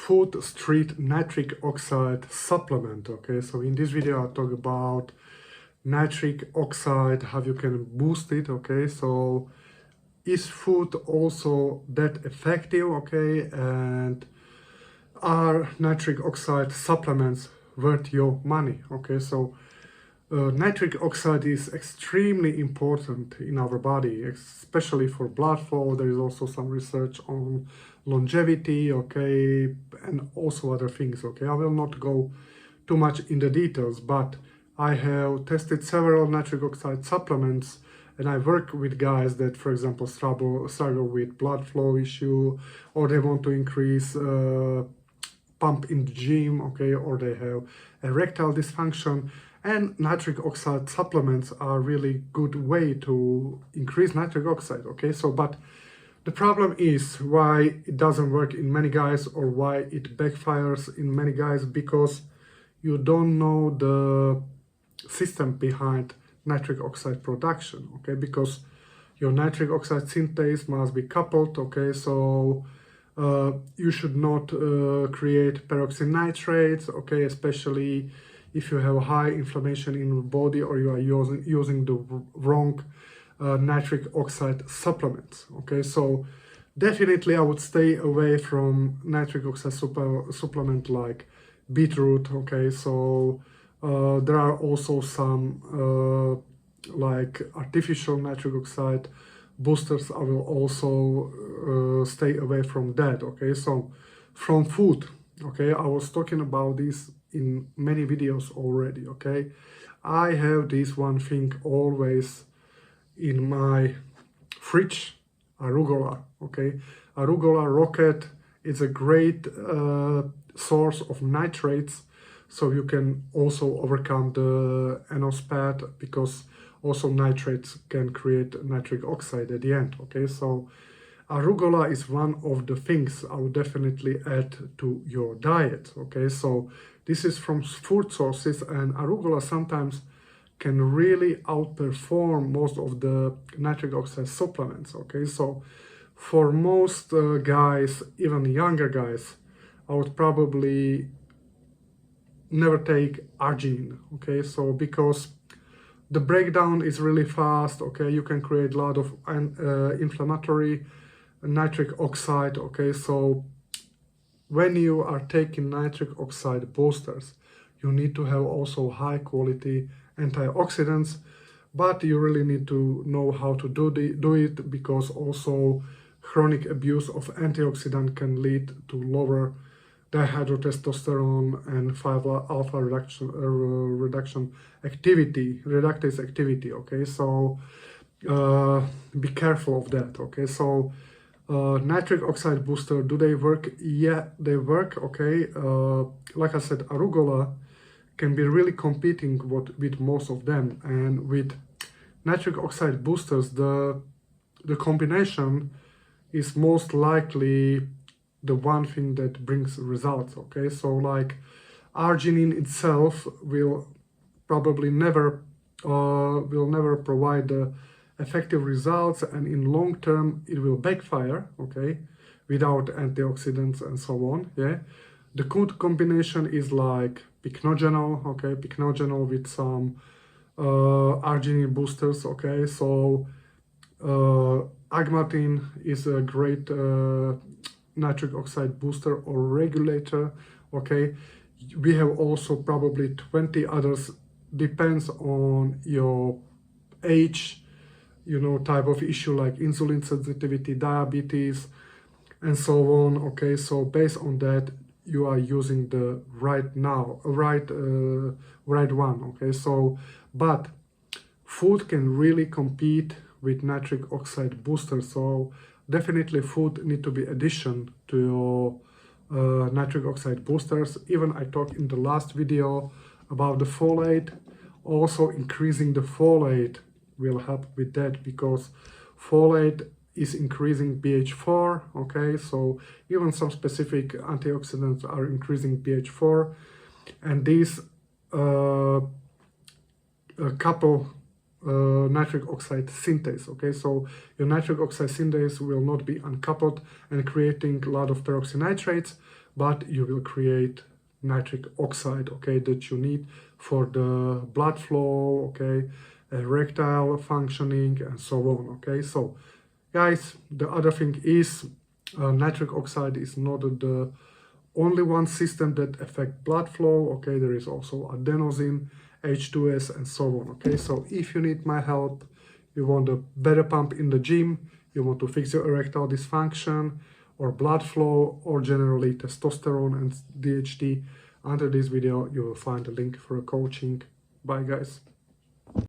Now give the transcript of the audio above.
Food Street Nitric Oxide supplement. Okay, so in this video I'll talk about nitric oxide, how you can boost it. Okay, so is food also that effective? Okay, and are nitric oxide supplements worth your money? Okay, so nitric oxide is extremely important in our body, especially for blood flow. There is also some research on longevity, okay, and also other things, okay. I will not go too much in the details, but I have tested several nitric oxide supplements, and I work with guys that, for example, struggle with blood flow issue, or they want to increase pump in the gym, okay, or they have erectile dysfunction. And nitric oxide supplements are really good way to increase nitric oxide, okay. So but the problem is why it doesn't work in many guys, or why it backfires in many guys, because you don't know the system behind nitric oxide production, okay, because your nitric oxide synthase must be coupled, okay. So you should not create peroxynitrates, okay, especially if you have high inflammation in your body, or you are using the wrong nitric oxide supplements, okay. So definitely I would stay away from nitric oxide supplement like beetroot, okay. So there are also some like artificial nitric oxide boosters. I will also stay away from that, okay. So from food, okay, I was talking about this in many videos already, okay. I have this one thing always in my fridge, arugula, okay. Arugula rocket is a great source of nitrates, so you can also overcome the anospat, because also nitrates can create nitric oxide at the end, okay. So arugula is one of the things I would definitely add to your diet, okay. So this is from food sources, and arugula sometimes can really outperform most of the nitric oxide supplements, okay. So for most guys, even younger guys, I would probably never take arginine, okay. So because the breakdown is really fast, okay. You can create a lot of inflammatory nitric oxide, okay. So when you are taking nitric oxide boosters, you need to have also high quality antioxidants, but you really need to know how to do it, because also chronic abuse of antioxidant can lead to lower dihydrotestosterone and 5-alpha reduction activity, reductase activity, okay. So be careful of that, okay. So nitric oxide booster, do they work? Yeah, they work, okay. Like I said, arugula can be really competing with most of them, and with nitric oxide boosters, the combination is most likely the one thing that brings results, okay. So like arginine itself will probably never provide the effective results, and in long term it will backfire, okay, without antioxidants and so on, yeah. The good combination is like pycnogenol, okay, pycnogenol with some arginine boosters, okay. So agmatine is a great nitric oxide booster or regulator, okay. We have also probably 20 others, depends on your age, you know, type of issue, like insulin sensitivity, diabetes, and so on, okay. So based on that, you are using the right one, okay. So but food can really compete with nitric oxide boosters, so definitely food need to be addition to your nitric oxide boosters. Even I talked in the last video about the folate. Also increasing the folate will help with that, because folate is increasing pH4, okay. So even some specific antioxidants are increasing pH4, and these couple nitric oxide synthase, okay. So your nitric oxide synthase will not be uncoupled and creating a lot of peroxynitrates, but you will create nitric oxide, okay, that you need for the blood flow, okay, erectile functioning, and so on, okay. So guys, the other thing is nitric oxide is not the only one system that affect blood flow, okay. There is also adenosine, H2S, and so on, okay. So if you need my help, you want a better pump in the gym, you want to fix your erectile dysfunction or blood flow, or generally testosterone and DHT, under this video you will find a link for a coaching. Bye guys.